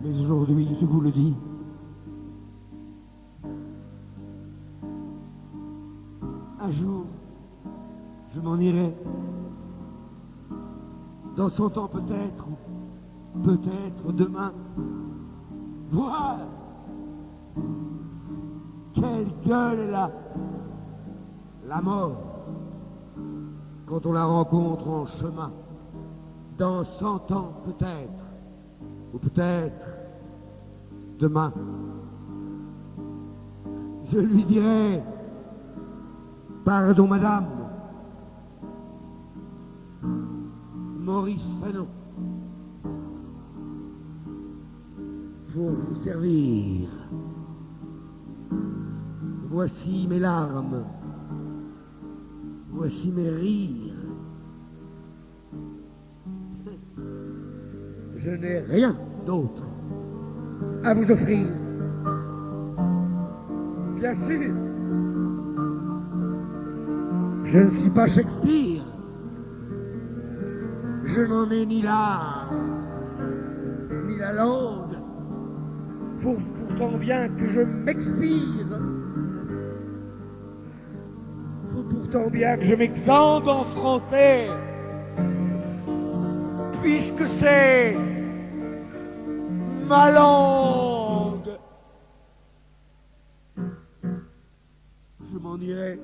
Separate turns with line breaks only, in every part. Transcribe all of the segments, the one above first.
Mais aujourd'hui, je vous le dis, un jour, je m'en irai. Dans 100 ans peut-être, ou peut-être demain, voir quelle gueule est là, la mort, quand on la rencontre en chemin. Dans 100 ans peut-être, ou peut-être demain, je lui dirai: pardon madame, Maurice Fanon, pour vous servir. Voici mes larmes, voici mes rires. Je n'ai rien d'autre à vous offrir. Bien sûr, je ne suis pas Shakespeare. Je n'en ai ni l'art, ni la langue. Faut pourtant bien que je m'expire. Faut pourtant bien que je m'exemple en français. Puisque c'est ma langue. Je m'en irai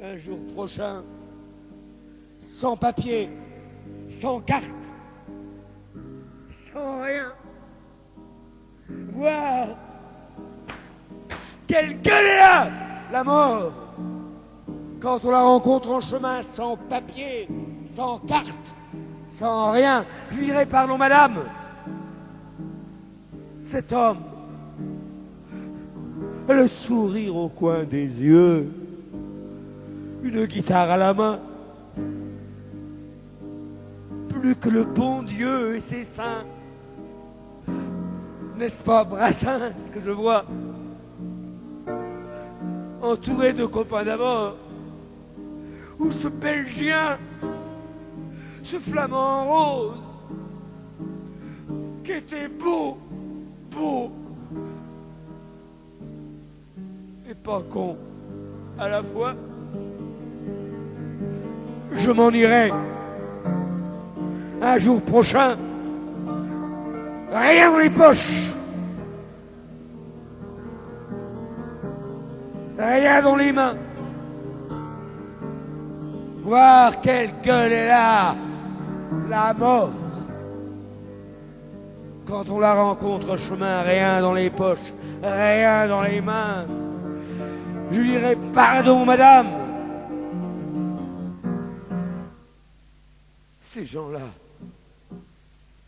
un jour prochain, sans papier, sans carte, sans rien. Voir quelle gueule est là, la mort, quand on la rencontre en chemin, sans papier, sans carte, sans rien. Je lui dirai: pardon madame, cet homme, le sourire au coin des yeux, une guitare à la main, plus que le bon Dieu et ses saints. N'est-ce pas Brassens que je vois, entouré de copains d'abord, ou ce Belgien, ce flamand rose, qui était beau, beau, et pas con à la fois. Je m'en irai un jour prochain, rien dans les poches, rien dans les mains. Voir quelle gueule est là, la mort, quand on la rencontre au chemin, rien dans les poches, rien dans les mains. Je lui dirai: pardon madame. Ces gens-là,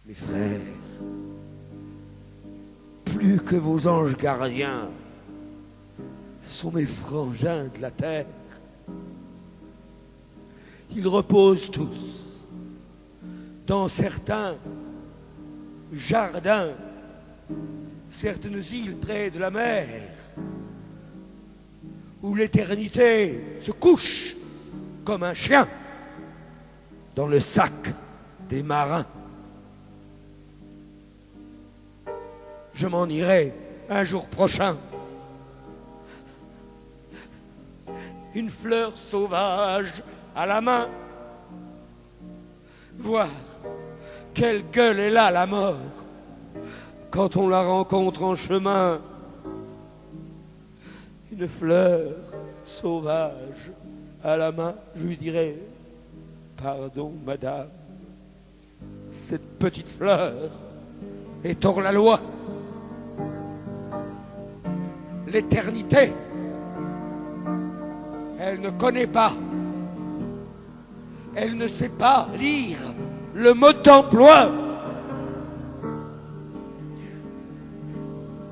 mes frères, plus que vos anges gardiens, ce sont mes frangins de la terre. Ils reposent tous dans certains jardins, certaines îles près de la mer, où l'éternité se couche comme un chien dans le sac des marins. Je m'en irai un jour prochain, une fleur sauvage à la main, voir quelle gueule est là, la mort, quand on la rencontre en chemin. Une fleur sauvage à la main, je lui dirai: pardon madame, cette petite fleur est hors la loi. L'éternité, elle ne connaît pas, elle ne sait pas lire le mot d'emploi.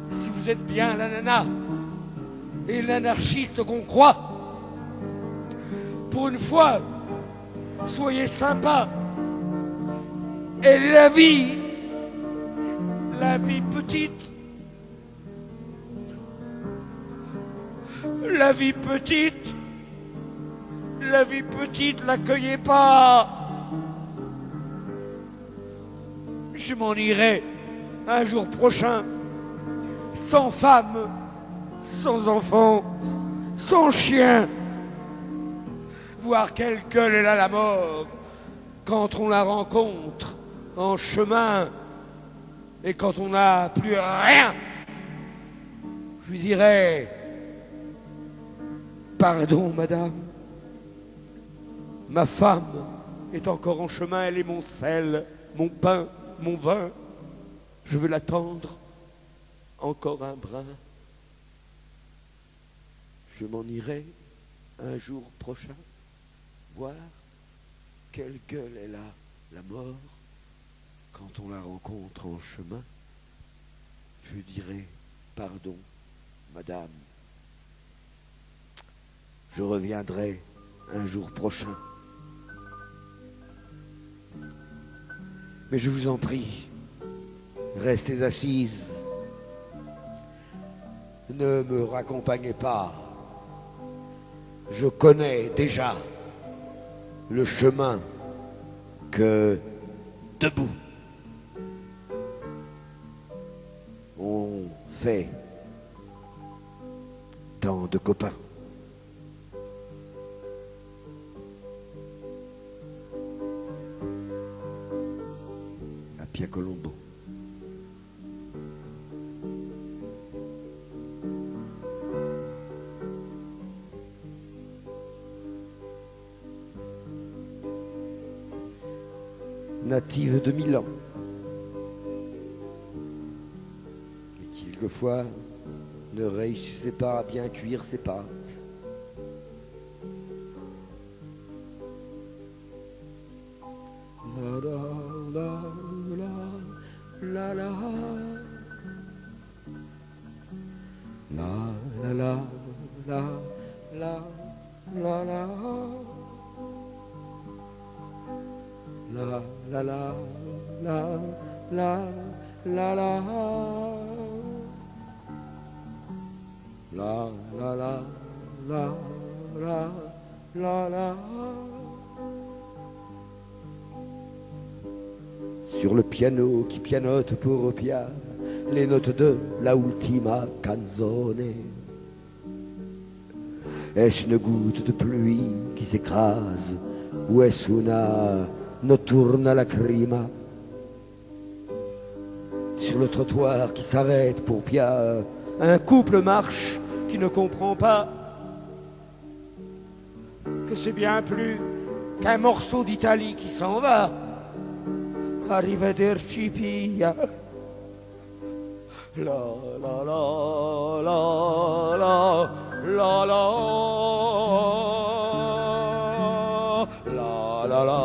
Si vous êtes bien la nana et l'anarchiste qu'on croit, pour une fois, soyez sympa. Et la vie petite, la vie petite, la vie petite l'accueillait pas. Je m'en irai un jour prochain, sans femme, sans enfant, sans chien, voir quelle gueule elle a la mort quand on la rencontre en chemin et quand on n'a plus rien. Je lui dirai: pardon madame, ma femme est encore en chemin, elle est mon sel, mon pain, mon vin. Je veux l'attendre encore un brin. Je m'en irai un jour prochain voir quelle gueule elle a, la mort, quand on la rencontre en chemin. Je dirai: pardon, madame, je reviendrai un jour prochain. Mais je vous en prie, restez assise. Ne me raccompagnez pas. Je connais déjà le chemin que, debout, on fait tant de copains. À Pia Colombo. Native de Milan, et qui quelquefois ne réussissait pas à bien cuire ses pâtes. La la la la la la la la la la la la. La la la la la la la la la la la la la la. Sur le piano qui pianote pour Pia les notes de la ultima canzone. Est-ce une goutte de pluie qui s'écrase ou est-ce una notturna lacrima? Sur le trottoir qui s'arrête pour Pia, un couple marche qui ne comprend pas que c'est bien plus qu'un morceau d'Italie qui s'en va. Arrivederci Pia. La la la la la la la la la la.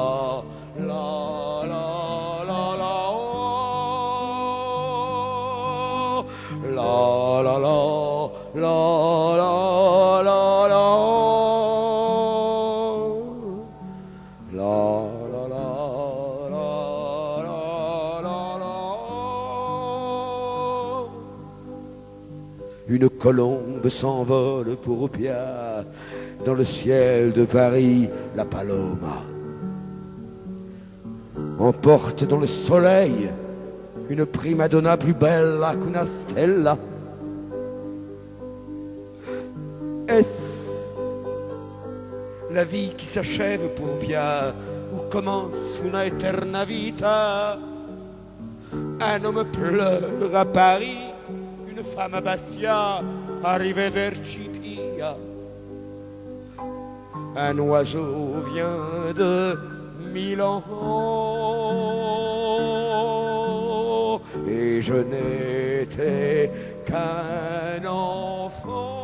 Une colombe s'envole pour Pia, dans le ciel de Paris, la Paloma emporte dans le soleil une prima donna plus bella qu'una stella. Est-ce la vie qui s'achève pour Pia, ou commence una eterna vita? Un homme pleure à Paris, une femme à Bastia, arrivederci Pia. Un oiseau vient de Milan et je n'étais qu'un enfant.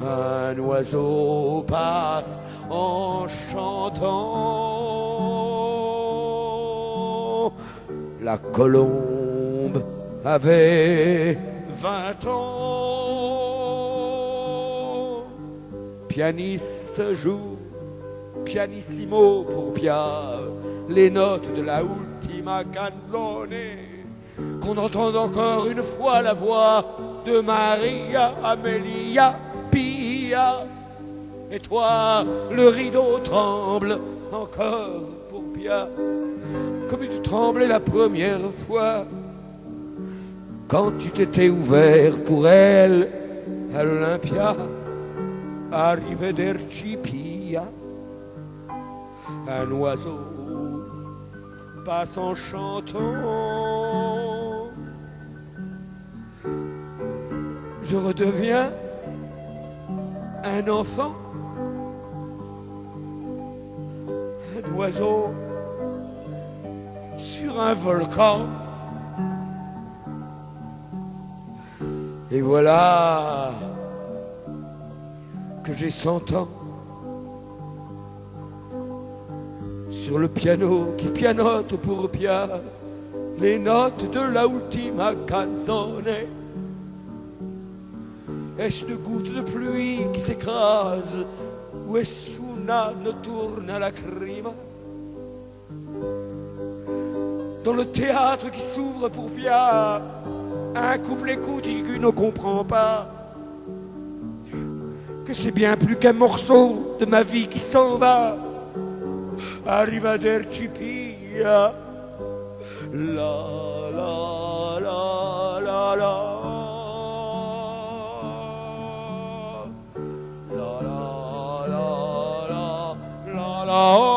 Un oiseau passe en chantant. La colombe avait 20 ans. Pianiste joue pianissimo pour Pia les notes de la ultima canzone. Qu'on entende encore une fois la voix de Maria Amelia Pia. Et toi, le rideau tremble encore pour Pia, comme tu tremblais la première fois, quand tu t'étais ouvert pour elle à l'Olympia. Arrivederci Pia. Un oiseau passe en chantant. Je redeviens un enfant, un oiseau sur un volcan. Et voilà que j'ai 100 ans, sur le piano qui pianote pour Pia les notes de la ultima canzone. Est-ce une goutte de pluie qui s'écrase ou est-ce una notturna lacrima? Dans le théâtre qui s'ouvre pour Pia, un couplet contigu ne comprend pas que c'est bien plus qu'un morceau de ma vie qui s'en va. Arrivederci Pia. La la la la la. La la la la la la.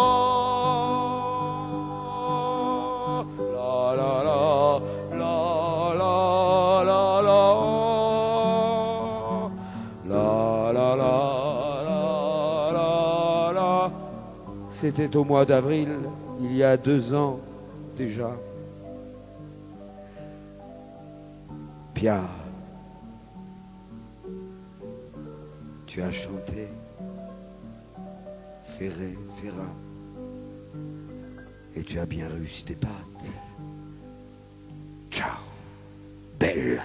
C'était au mois d'avril, il y a 2 ans déjà. Pia, tu as chanté Ferré, Ferra, et tu as bien réussi tes pattes. Ciao, belle.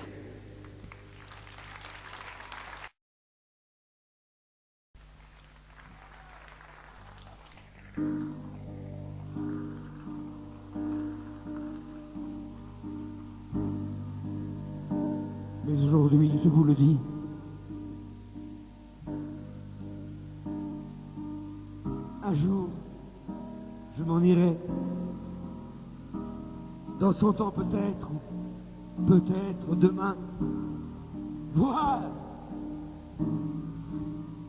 Mais aujourd'hui, je vous le dis, un jour, je m'en irai. Dans 100 ans peut-être, peut-être demain. Voir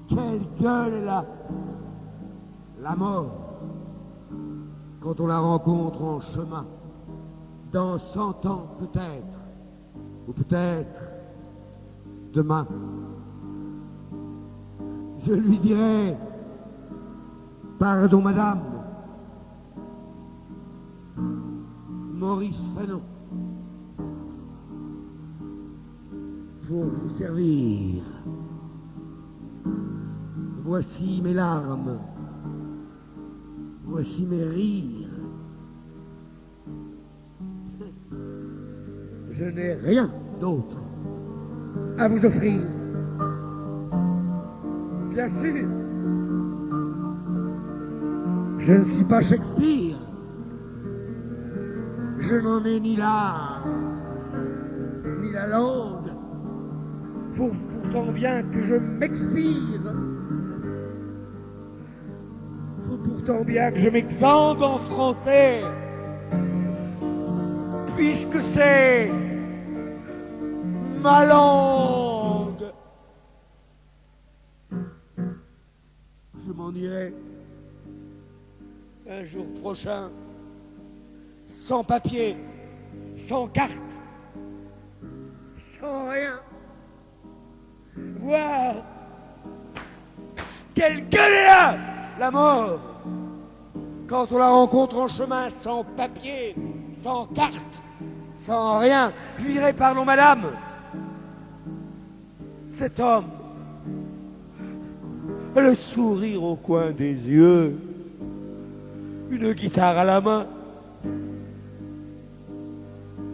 quelle gueule est la mort quand on la rencontre en chemin. Dans 100 ans peut-être, ou peut-être demain. Je lui dirai: pardon madame, Maurice Fanon, pour vous servir. Voici mes larmes, voici mes rires. Je n'ai rien d'autre à vous offrir. Bien sûr, je ne suis pas Shakespeare. Je n'en ai ni l'art, ni la langue. Faut pourtant bien que je m'expire. Faut pourtant bien que je m'exemple en français, puisque c'est ma langue. Je m'en irai un jour prochain, sans papier, sans carte, sans rien. Voir quelle gueule est là, la mort, quand on la rencontre en chemin, sans papier, sans carte, sans rien. Je lui dirai: pardon madame, cet homme, le sourire au coin des yeux, une guitare à la main,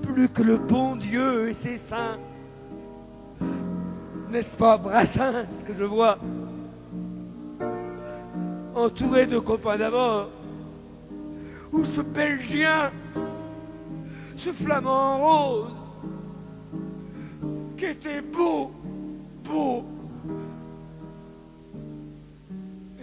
plus que le bon Dieu et ses saints. N'est-ce pas Brassens que je vois, entouré de copains d'abord, ou ce Belgien, ce Flamand rose, qui était beau, beau.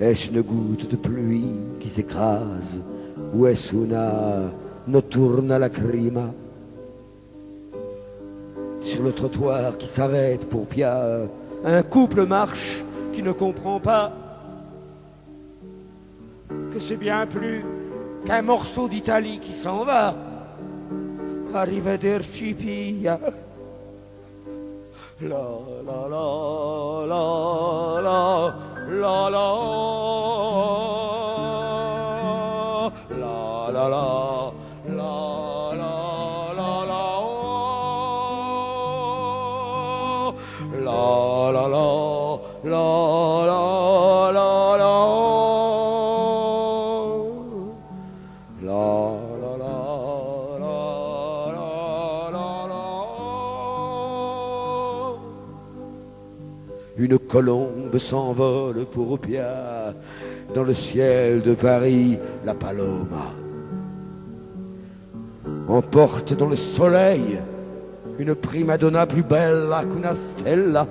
Est-ce une goutte de pluie qui s'écrase ou est-ce una notturna lacrima? Sur le trottoir qui s'arrête pour Pia, un couple marche qui ne comprend pas que c'est bien plus qu'un morceau d'Italie qui s'en va. Arrivederci Pia. La la la la la la la la la la Une colombe s'envole pour Pia, dans le ciel de Paris, la paloma emporte dans le soleil une prima donna plus bella qu'una stella.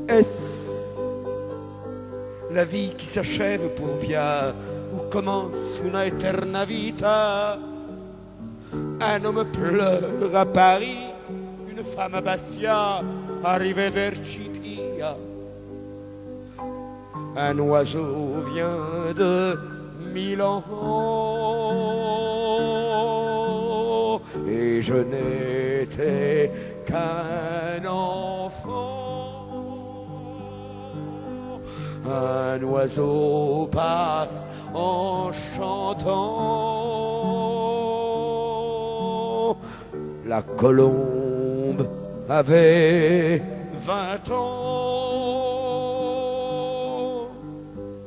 Est-ce la vie qui s'achève pour Pia ou commence una eterna vita? Un homme pleure à Paris, une femme à Bastia, arrivederci Pia. Un oiseau vient de Milan et je n'étais qu'un enfant. Un oiseau passe en chantant. La colombe avait 20 ans.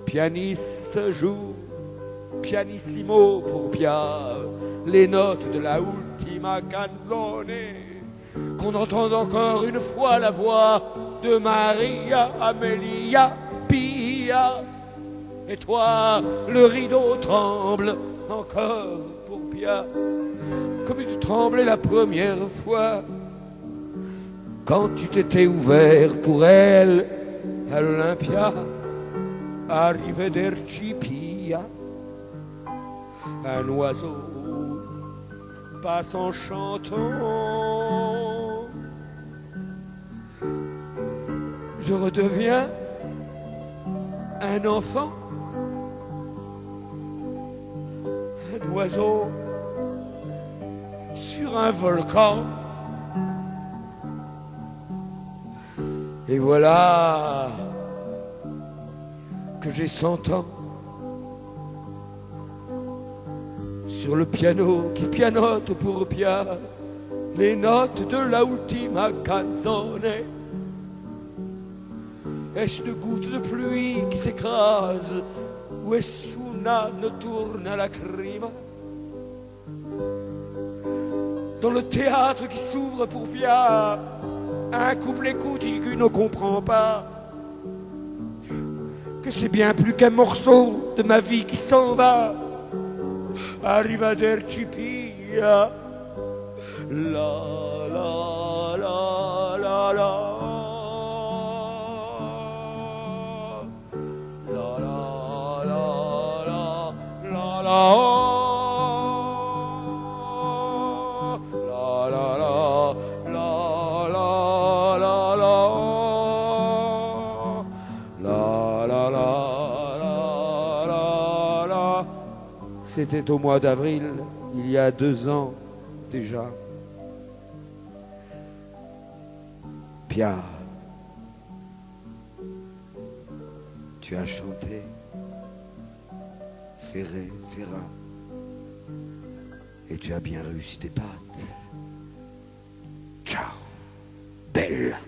Pianiste joue pianissimo pour Pia les notes de la ultima canzone, qu'on entende encore une fois la voix de Maria Amelia Pia. Et toi, le rideau tremble encore pour Pia, comme tu tremblais la première fois, quand tu t'étais ouvert pour elle à l'Olympia. Arrivederci Pia. Un oiseau passe en chantant. Je redeviens un enfant, un oiseau sur un volcan. Et voilà que j'ai 100 ans. Sur le piano qui pianote pour Pia les notes de la ultima canzone. Est-ce une goutte de pluie qui s'écrase ou est-ce una notturna lacrima? Dans le théâtre qui s'ouvre pour Pia, un couplet qui ne comprend pas que c'est bien plus qu'un morceau de ma vie qui s'en va. Arrivederci Pia. La la la la la. La la la la la la. La la la la la la la. La la la la la. C'était au mois d'avril, il y a 2 ans déjà. Pia, tu as chanté Ferré, Ferra, et tu as bien réussi tes pattes. Ciao, belle.